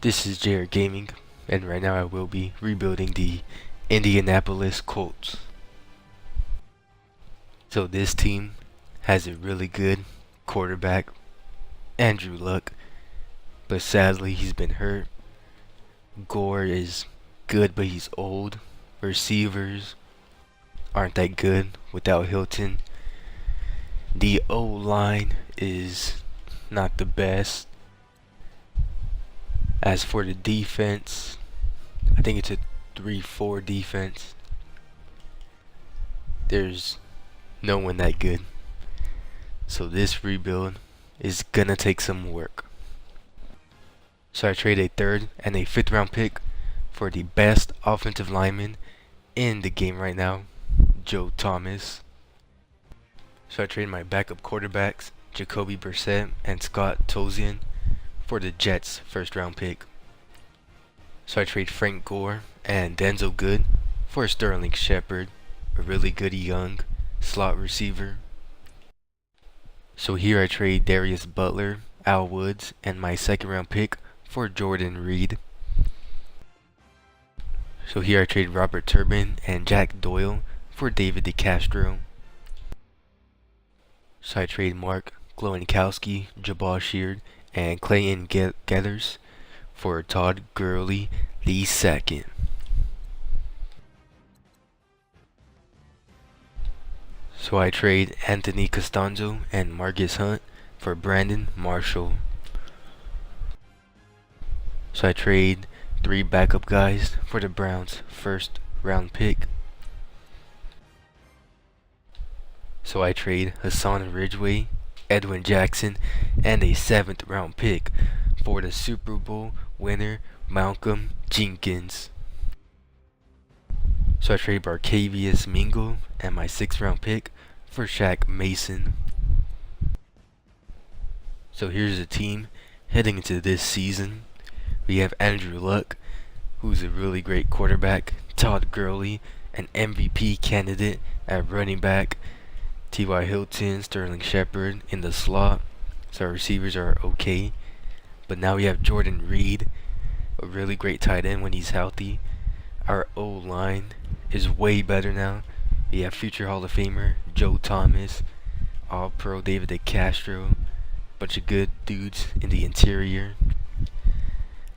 This is JR Gaming, and right now I will be rebuilding the Indianapolis Colts. So this team has a really good quarterback, Andrew Luck, but sadly he's been hurt. Gore is good, but he's old. Receivers aren't that good without Hilton. The O-line is not the best. As for the defense, I think it's a 3-4 defense. There's no one that good. So this rebuild is gonna take some work. So I trade a 3rd and a 5th round pick for the best offensive lineman in the game right now, Joe Thomas. So I trade my backup quarterbacks, Jacoby Brissett and Scott Tolzien, for the Jets' 1st round pick. So I trade Frank Gore and Denzel Good for Sterling Shepard, a really good young slot receiver. So here I trade Darius Butler, Al Woods, and my 2nd round pick for Jordan Reed. So here I trade Robert Turbin and Jack Doyle for David DeCastro. So I trade Mark Glowinkowski, Jabal Sheard, and Clayton Geathers for Todd Gurley II. So I trade Anthony Costanzo and Marcus Hunt for Brandon Marshall. So I trade 3 backup guys for the Browns' 1st round pick. So I trade Hassan Ridgeway, Edwin Jackson, and a 7th round pick for the Super Bowl winner Malcolm Jenkins. So I trade Barcavius Mingo and my 6th round pick for Shaq Mason. So here's the team heading into this season. We have Andrew Luck, who's a really great quarterback, Todd Gurley, an MVP candidate at running back, T.Y. Hilton, Sterling Shepard in the slot. So our receivers are okay. But now we have Jordan Reed, a really great tight end when he's healthy. Our O-line is way better now. We have future Hall of Famer Joe Thomas, All-Pro David DeCastro, bunch of good dudes in the interior.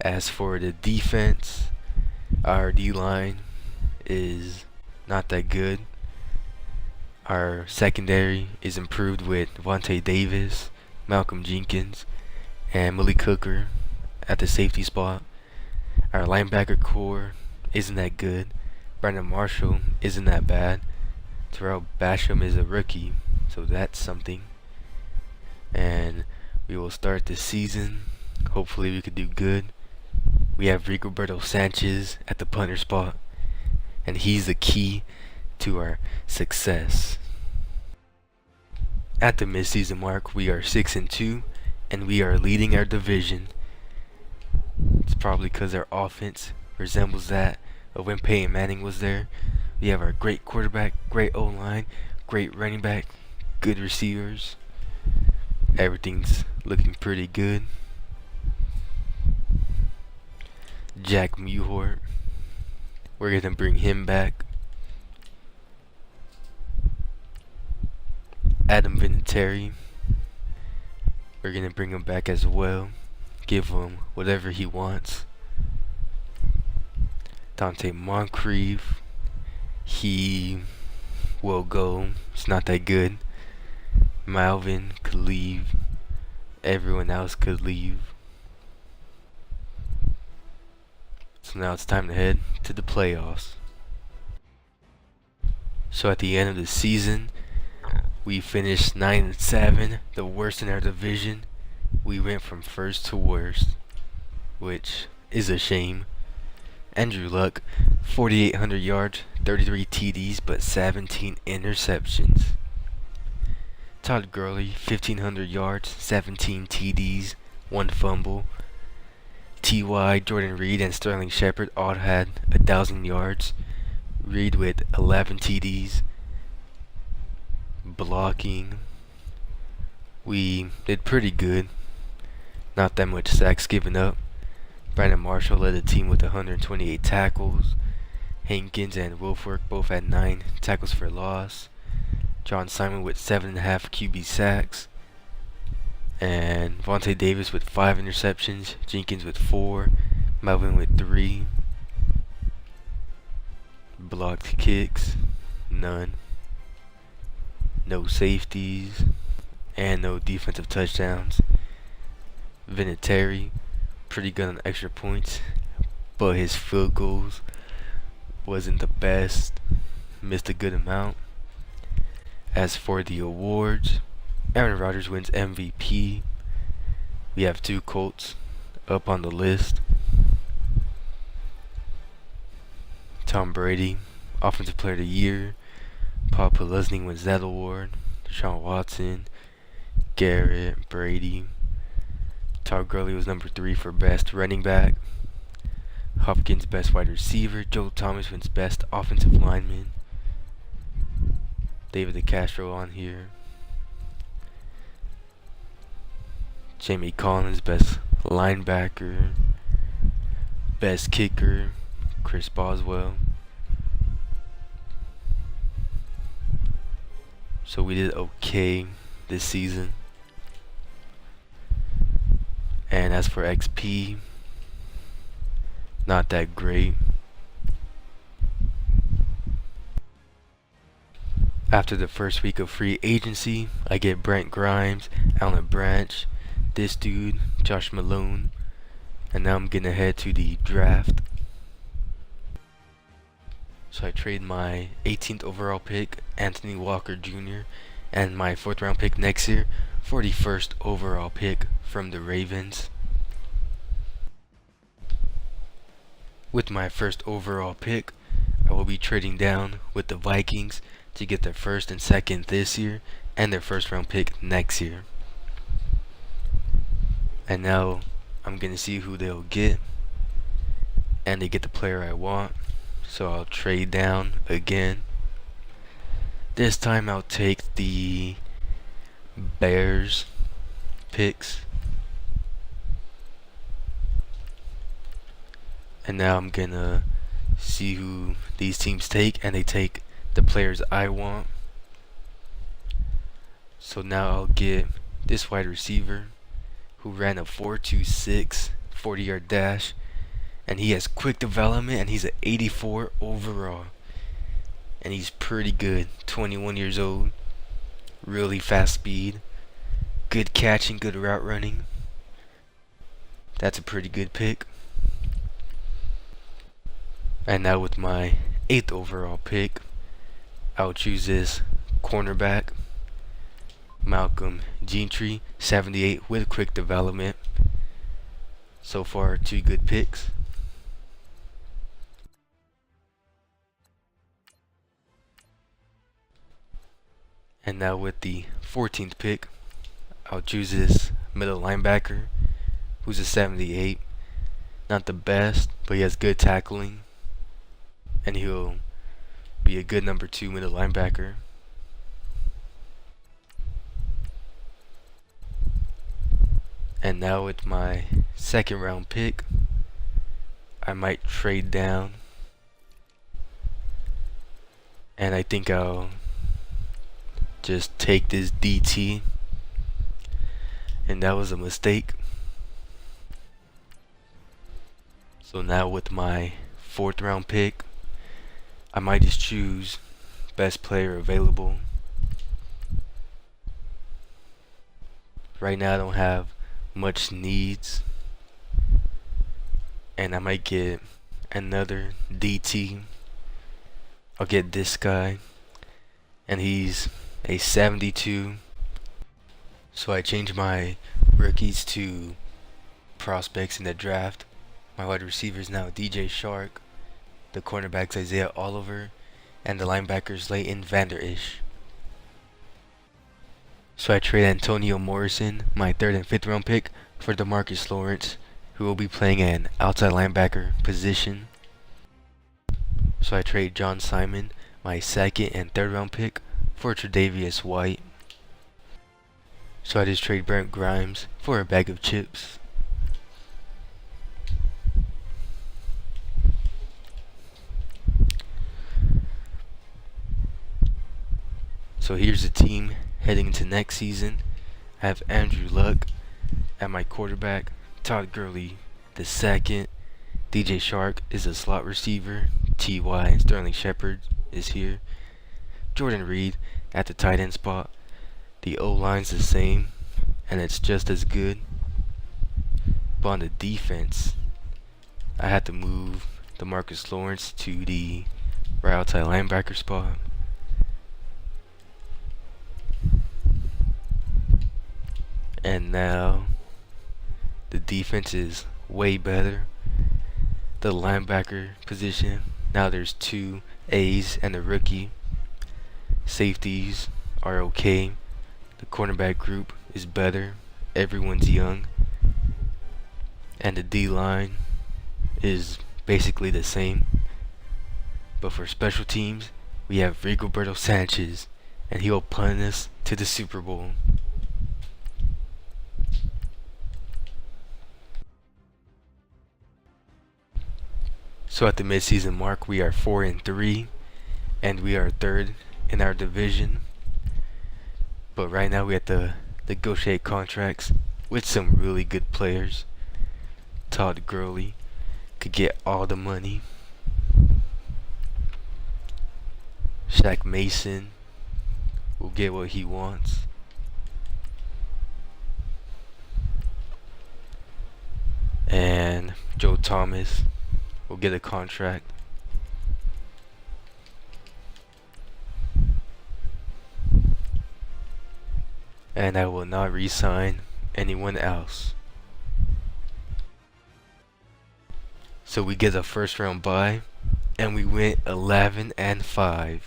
As for the defense, our D-line is not that good. Our secondary is improved with Vontae Davis, Malcolm Jenkins, and Malik Hooker at the safety spot. Our linebacker core isn't that good. Brandon Marshall isn't that bad. Terrell Basham is a rookie, so that's something. And we will start the season. Hopefully we could do good. We have Rigoberto Sanchez at the punter spot, and he's the key to our success. At the midseason mark, we are 6-2, and we are leading our division. It's probably because our offense resembles that of when Peyton Manning was there. We have our great quarterback, great O-line, great running back, good receivers. Everything's looking pretty good. Jack Mewhort, we're gonna bring him back. Adam Vinatieri, we're gonna bring him back as well. Give him whatever he wants. Dante Moncrief, he will go. It's not that good. Malvin could leave. Everyone else could leave. So now it's time to head to the playoffs. So at the end of the season, we finished 9-7, the worst in our division. We went from first to worst, which is a shame. Andrew Luck, 4,800 yards, 33 TDs, but 17 interceptions. Todd Gurley, 1,500 yards, 17 TDs, 1 fumble. T.Y., Jordan Reed, and Sterling Shepard all had 1,000 yards. Reed with 11 TDs. Blocking, we did pretty good. Not that much sacks given up, Brandon Marshall led the team with 128 tackles. Hankins and Wilfork both had 9 tackles for loss. John Simon with 7.5 QB sacks. And Vontae Davis with 5 interceptions. Jenkins with 4. Melvin with 3. Blocked kicks, none. No safeties, and no defensive touchdowns. Vinatieri, pretty good on extra points, but his field goals wasn't the best. Missed a good amount. As for the awards, Aaron Rodgers wins MVP. We have 2 Colts up on the list. Tom Brady, Offensive Player of the Year. Paul Peluzny wins that award. Deshaun Watson, Garrett, Brady. Todd Gurley was number 3 for Best Running Back. Hopkins, Best Wide Receiver. Joe Thomas wins Best Offensive Lineman. David DeCastro on here. Jamie Collins, Best Linebacker. Best Kicker, Chris Boswell. So we did okay this season. And as for XP, not that great. After the first week of free agency, I get Brent Grimes, Alan Branch, this dude, Josh Malone, and now I'm getting ahead to the draft. So I trade my 18th overall pick, Anthony Walker Jr., and my 4th round pick next year for the 1st overall pick from the Ravens. With my 1st overall pick, I will be trading down with the Vikings to get their 1st and 2nd this year and their 1st round pick next year. And now I'm going to see who they'll get, and they get the player I want. So I'll trade down again. This time I'll take the Bears picks. And now I'm gonna see who these teams take, and they take the players I want. So now I'll get this wide receiver who ran a 4.26 40-yard dash. And he has quick development, and he's an 84 overall. And he's pretty good. 21 years old. Really fast speed. Good catching, good route running. That's a pretty good pick. And now with my 8th overall pick, I'll choose this cornerback, Malcolm Gentry, 78 with quick development. So far, 2 good picks. And now with the 14th pick, I'll choose this middle linebacker, who's a 78. Not the best, but he has good tackling, and he'll be a good number 2 middle linebacker. And now with my 2nd round pick, I might trade down, and I think I'll just take this DT, and that was a mistake. So now with my 4th round pick, I might just choose best player available. Right now I don't have much needs, and I might get another DT. I'll get this guy, and he's a 72. So I changed my rookies to prospects in the draft. My wide receiver is now DJ Shark, the cornerbacks Isaiah Oliver, and the linebackers Leighton Vander Esch. So I trade Antonio Morrison, my 3rd and 5th round pick, for DeMarcus Lawrence, who will be playing an outside linebacker position. So I trade John Simon, my 2nd and 3rd round pick, for Tre'Davious White. So I just trade Brent Grimes for a bag of chips. So here's the team heading into next season. I have Andrew Luck at my quarterback, Todd Gurley the second, DJ Shark is a slot receiver, T.Y. and Sterling Shepard is here, Jordan Reed at the tight end spot. The O-line's the same, and it's just as good. But on the defense, I had to move DeMarcus Lawrence to the right outside linebacker spot. And now the defense is way better. The linebacker position, now there's 2 A's and a rookie. Safeties are okay. The cornerback group is better. Everyone's young. And the D-line is basically the same. But for special teams, we have Rigoberto Sanchez, and he'll punt us to the Super Bowl. So at the midseason mark, we are 4-3, and we are 3rd in our division. But right now we have to negotiate contracts with some really good players. Todd Gurley could get all the money. Shaq Mason will get what he wants. And Joe Thomas will get a contract. And I will not re-sign anyone else. So we get a first round bye, and we went 11-5.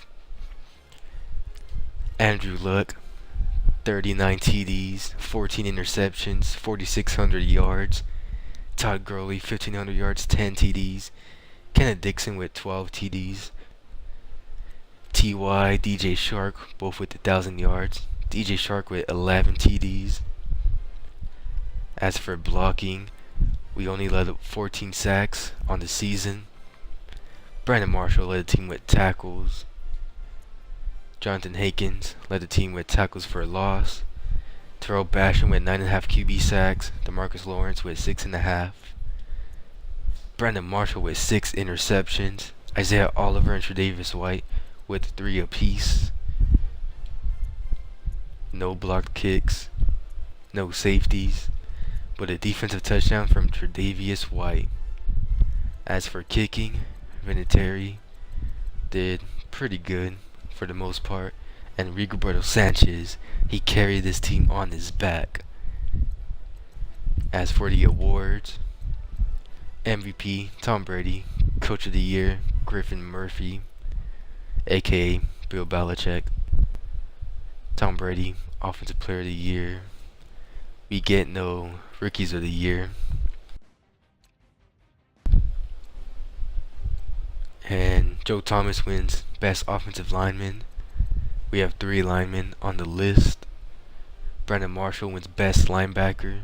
Andrew Luck, 39 TDs, 14 interceptions, 4,600 yards. Todd Gurley, 1,500 yards, 10 TDs. Kenneth Dixon with 12 TDs. T.Y., DJ Shark, both with 1,000 yards. DJ Shark with 11 TDs. As for blocking, we only let up 14 sacks on the season. Brandon Marshall led the team with tackles. Jonathan Hankins led the team with tackles for a loss. Terrell Basham with 9.5 QB sacks. DeMarcus Lawrence with 6.5. Brandon Marshall with 6 interceptions. Isaiah Oliver and Tre'Davious White with 3 apiece. No blocked kicks. No safeties. But a defensive touchdown from Tre'Davious White. As for kicking, Vinatieri did pretty good for the most part. And Rigoberto Sanchez, he carried this team on his back. As for the awards, MVP, Tom Brady. Coach of the Year, Griffin Murphy, aka Bill Belichick. Tom Brady, Offensive Player of the Year. We get no Rookies of the Year. And Joe Thomas wins Best Offensive Lineman. We have 3 linemen on the list. Brandon Marshall wins Best Linebacker.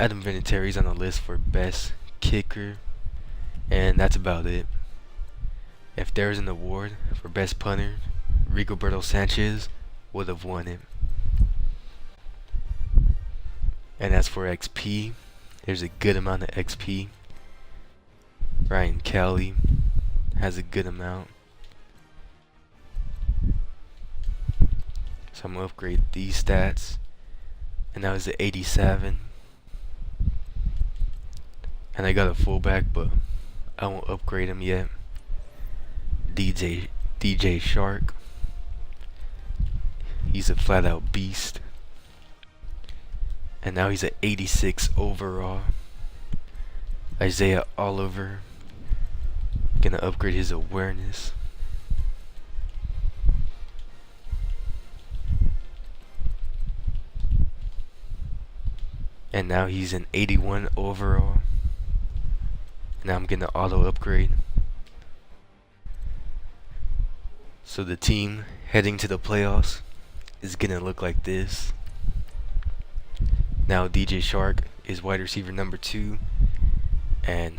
Adam Vinatieri's on the list for Best Kicker. And that's about it. If there was an award for Best Punter, Rigoberto Sanchez would have won it. And as for XP, there's a good amount of XP. Ryan Kelly has a good amount. So I'm going to upgrade these stats. And that was the 87. And I got a fullback, but I won't upgrade him yet. DJ Shark. He's a flat out beast. And now he's at 86 overall. Isaiah Oliver. Gonna upgrade his awareness. And now he's an 81 overall. Now I'm gonna auto upgrade. So the team heading to the playoffs is gonna look like this. Now DJ Shark is wide receiver number 2, and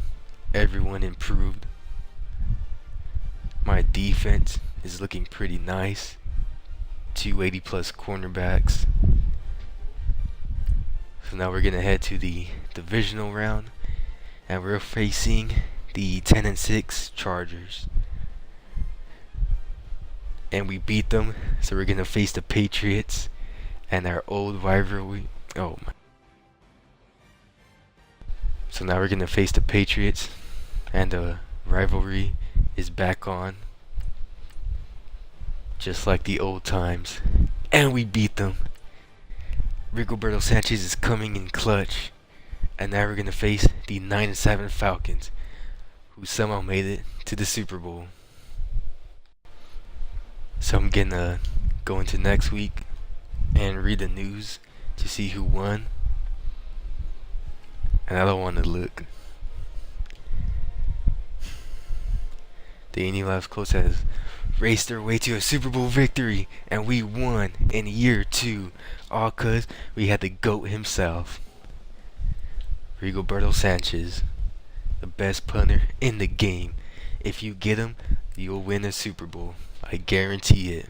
everyone improved. My defense is looking pretty nice. 280 plus cornerbacks. So now we're gonna head to the divisional round, and we're facing the 10-6 Chargers. And we beat them, so we're gonna face the Patriots and our old rivalry. Oh my. So now we're gonna face the Patriots, and the rivalry is back on, just like the old times. And we beat them. Rigoberto Sanchez is coming in clutch, and now we're gonna face the 9-7 Falcons, who somehow made it to the Super Bowl. So I'm gonna go into next week and read the news to see who won. And I don't want to look. The Indianapolis Colts has raced their way to a Super Bowl victory, and we won in year 2, all cause we had the GOAT himself, Rigoberto Sanchez, the best punter in the game. If you get him, you'll win a Super Bowl. I guarantee it.